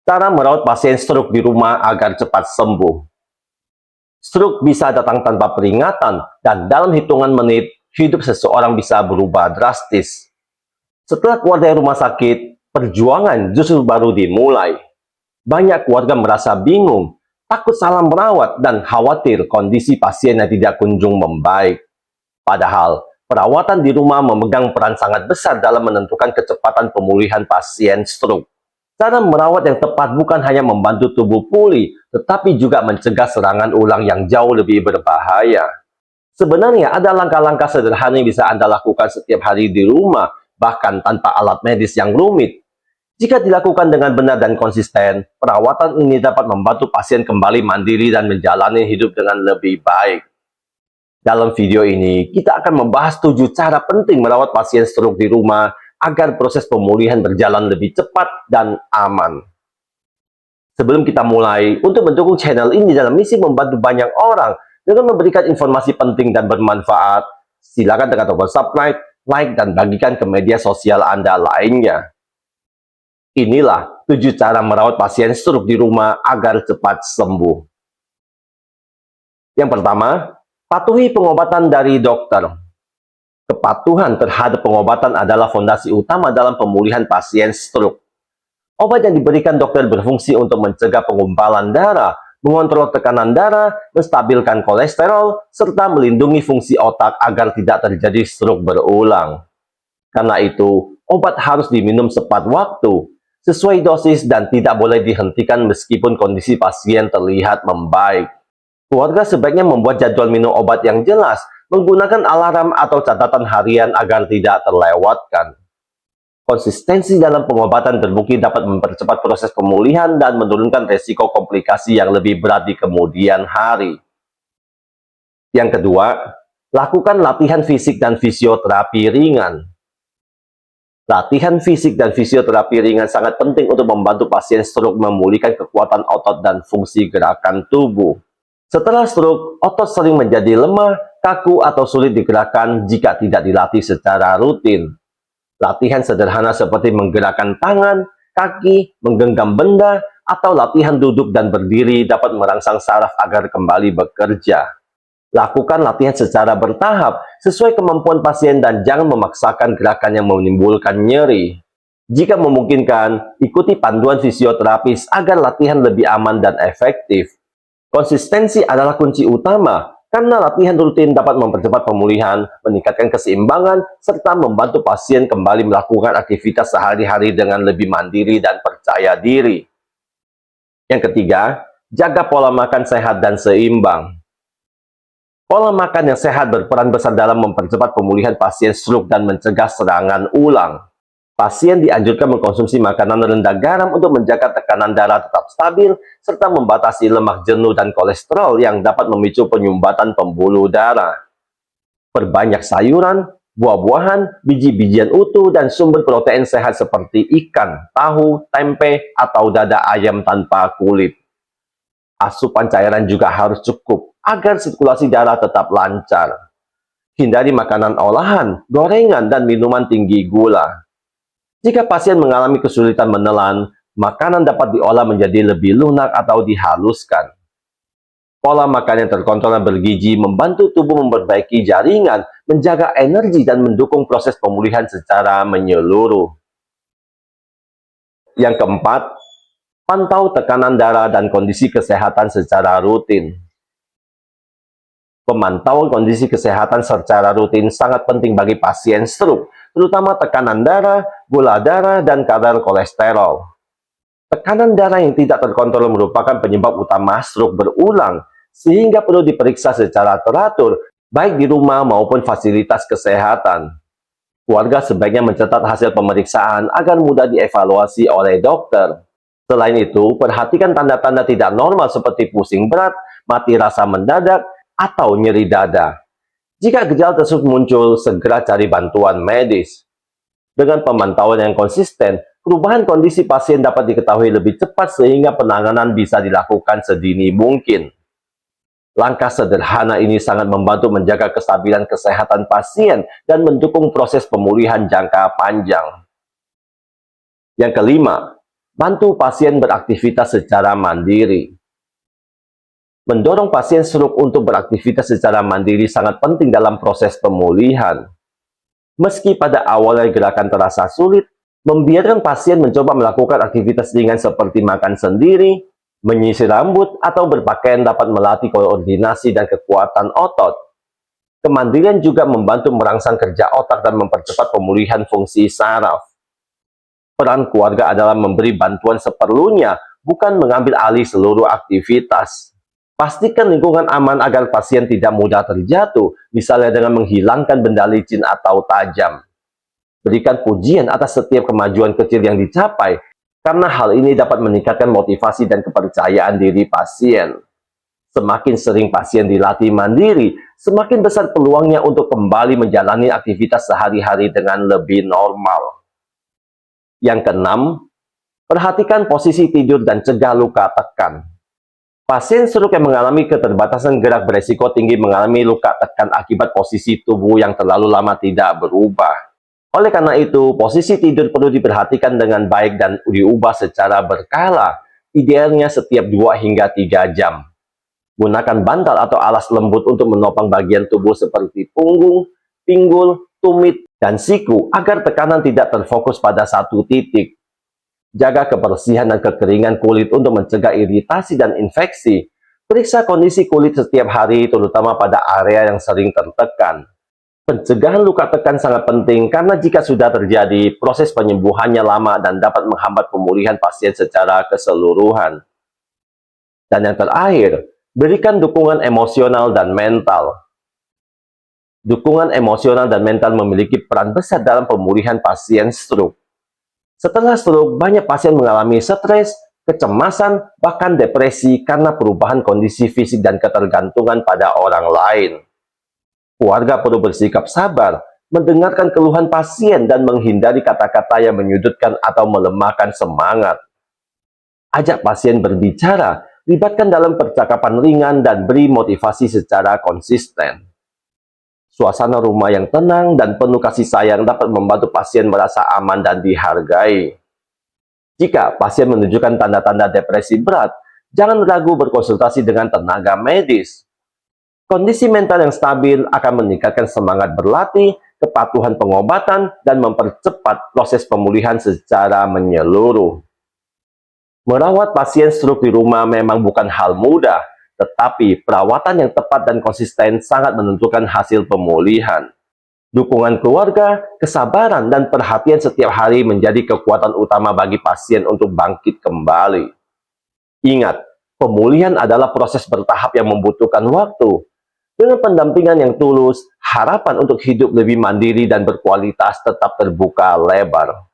Cara merawat pasien stroke di rumah agar cepat sembuh. Stroke bisa datang tanpa peringatan, dan dalam hitungan menit, hidup seseorang bisa berubah drastis. Setelah keluar dari rumah sakit, perjuangan justru baru dimulai. Banyak keluarga merasa bingung, takut salah merawat, dan khawatir kondisi pasien yang tidak kunjung membaik. Padahal, perawatan di rumah memegang peran sangat besar dalam menentukan kecepatan pemulihan pasien stroke. Cara merawat yang tepat bukan hanya membantu tubuh pulih, tetapi juga mencegah serangan ulang yang jauh lebih berbahaya. Sebenarnya ada langkah-langkah sederhana yang bisa Anda lakukan setiap hari di rumah, bahkan tanpa alat medis yang rumit. Jika dilakukan dengan benar dan konsisten, perawatan ini dapat membantu pasien kembali mandiri dan menjalani hidup dengan lebih baik. Dalam video ini, kita akan membahas 7 cara penting merawat pasien stroke di rumah agar proses pemulihan berjalan lebih cepat dan aman. Sebelum kita mulai, untuk mendukung channel ini dalam misi membantu banyak orang dengan memberikan informasi penting dan bermanfaat, silakan tekan tombol subscribe, like, dan bagikan ke media sosial Anda lainnya. Inilah 7 cara merawat pasien stroke di rumah agar cepat sembuh. Yang pertama, patuhi pengobatan dari dokter. Kepatuhan terhadap pengobatan adalah fondasi utama dalam pemulihan pasien stroke. Obat yang diberikan dokter berfungsi untuk mencegah penggumpalan darah, mengontrol tekanan darah, menstabilkan kolesterol, serta melindungi fungsi otak agar tidak terjadi stroke berulang. Karena itu, obat harus diminum tepat waktu, sesuai dosis, dan tidak boleh dihentikan meskipun kondisi pasien terlihat membaik. Keluarga sebaiknya membuat jadwal minum obat yang jelas, menggunakan alarm atau catatan harian agar tidak terlewatkan. Konsistensi dalam pengobatan terbukti dapat mempercepat proses pemulihan dan menurunkan resiko komplikasi yang lebih berat di kemudian hari. Yang kedua, lakukan latihan fisik dan fisioterapi ringan. Latihan fisik dan fisioterapi ringan sangat penting untuk membantu pasien stroke memulihkan kekuatan otot dan fungsi gerakan tubuh. Setelah stroke, otot sering menjadi lemah, kaku, atau sulit digerakkan jika tidak dilatih secara rutin. Latihan sederhana seperti menggerakkan tangan, kaki, menggenggam benda, atau latihan duduk dan berdiri dapat merangsang saraf agar kembali bekerja. Lakukan latihan secara bertahap, sesuai kemampuan pasien dan jangan memaksakan gerakan yang menimbulkan nyeri. Jika memungkinkan, ikuti panduan fisioterapis agar latihan lebih aman dan efektif. Konsistensi adalah kunci utama, karena latihan rutin dapat mempercepat pemulihan, meningkatkan keseimbangan, serta membantu pasien kembali melakukan aktivitas sehari-hari dengan lebih mandiri dan percaya diri. Yang ketiga, jaga pola makan sehat dan seimbang. Pola makan yang sehat berperan besar dalam mempercepat pemulihan pasien stroke dan mencegah serangan ulang. Pasien dianjurkan mengkonsumsi makanan rendah garam untuk menjaga tekanan darah tetap stabil, serta membatasi lemak jenuh dan kolesterol yang dapat memicu penyumbatan pembuluh darah. Perbanyak sayuran, buah-buahan, biji-bijian utuh, dan sumber protein sehat seperti ikan, tahu, tempe, atau dada ayam tanpa kulit. Asupan cairan juga harus cukup agar sirkulasi darah tetap lancar. Hindari makanan olahan, gorengan, dan minuman tinggi gula. Jika pasien mengalami kesulitan menelan, makanan dapat diolah menjadi lebih lunak atau dihaluskan. Pola makan yang terkontrol dan bergizi membantu tubuh memperbaiki jaringan, menjaga energi, dan mendukung proses pemulihan secara menyeluruh. Yang keempat, pantau tekanan darah dan kondisi kesehatan secara rutin. Pemantauan kondisi kesehatan secara rutin sangat penting bagi pasien stroke, terutama tekanan darah, gula darah, dan kadar kolesterol. Tekanan darah yang tidak terkontrol merupakan penyebab utama stroke berulang, sehingga perlu diperiksa secara teratur, baik di rumah maupun fasilitas kesehatan. Keluarga sebaiknya mencatat hasil pemeriksaan agar mudah dievaluasi oleh dokter. Selain itu, perhatikan tanda-tanda tidak normal seperti pusing berat, mati rasa mendadak, atau nyeri dada. Jika gejala tersebut muncul, segera cari bantuan medis. Dengan pemantauan yang konsisten, perubahan kondisi pasien dapat diketahui lebih cepat sehingga penanganan bisa dilakukan sedini mungkin. Langkah sederhana ini sangat membantu menjaga kestabilan kesehatan pasien dan mendukung proses pemulihan jangka panjang. Yang kelima, Bantu pasien beraktivitas secara mandiri. Mendorong pasien stroke untuk beraktivitas secara mandiri sangat penting dalam proses pemulihan. Meski pada awalnya gerakan terasa sulit, membiarkan pasien mencoba melakukan aktivitas ringan seperti makan sendiri, menyisir rambut, atau berpakaian dapat melatih koordinasi dan kekuatan otot. Kemandirian juga membantu merangsang kerja otak dan mempercepat pemulihan fungsi saraf. Peran keluarga adalah memberi bantuan seperlunya, bukan mengambil alih seluruh aktivitas. Pastikan lingkungan aman agar pasien tidak mudah terjatuh, misalnya dengan menghilangkan benda licin atau tajam. Berikan pujian atas setiap kemajuan kecil yang dicapai, karena hal ini dapat meningkatkan motivasi dan kepercayaan diri pasien. Semakin sering pasien dilatih mandiri, semakin besar peluangnya untuk kembali menjalani aktivitas sehari-hari dengan lebih normal. Yang keenam, perhatikan posisi tidur dan cegah luka tekan. Pasien stroke yang mengalami keterbatasan gerak beresiko tinggi mengalami luka tekan akibat posisi tubuh yang terlalu lama tidak berubah. Oleh karena itu, posisi tidur perlu diperhatikan dengan baik dan diubah secara berkala, idealnya setiap 2 hingga 3 jam. Gunakan bantal atau alas lembut untuk menopang bagian tubuh seperti punggung, pinggul, tumit, dan siku agar tekanan tidak terfokus pada satu titik. Jaga kebersihan dan kekeringan kulit untuk mencegah iritasi dan infeksi. Periksa kondisi kulit setiap hari, terutama pada area yang sering tertekan. Pencegahan luka tekan sangat penting karena jika sudah terjadi, proses penyembuhannya lama dan dapat menghambat pemulihan pasien secara keseluruhan. Dan yang terakhir, berikan dukungan emosional dan mental. Dukungan emosional dan mental memiliki peran besar dalam pemulihan pasien stroke. Setelah stroke, banyak pasien mengalami stres, kecemasan, bahkan depresi karena perubahan kondisi fisik dan ketergantungan pada orang lain. Keluarga perlu bersikap sabar, mendengarkan keluhan pasien, dan menghindari kata-kata yang menyudutkan atau melemahkan semangat. Ajak pasien berbicara, libatkan dalam percakapan ringan, dan beri motivasi secara konsisten. Suasana rumah yang tenang dan penuh kasih sayang dapat membantu pasien merasa aman dan dihargai. Jika pasien menunjukkan tanda-tanda depresi berat, jangan ragu berkonsultasi dengan tenaga medis. Kondisi mental yang stabil akan meningkatkan semangat berlatih, kepatuhan pengobatan, dan mempercepat proses pemulihan secara menyeluruh. Merawat pasien stroke di rumah memang bukan hal mudah, tetapi perawatan yang tepat dan konsisten sangat menentukan hasil pemulihan. Dukungan keluarga, kesabaran, dan perhatian setiap hari menjadi kekuatan utama bagi pasien untuk bangkit kembali. Ingat, pemulihan adalah proses bertahap yang membutuhkan waktu. Dengan pendampingan yang tulus, harapan untuk hidup lebih mandiri dan berkualitas tetap terbuka lebar.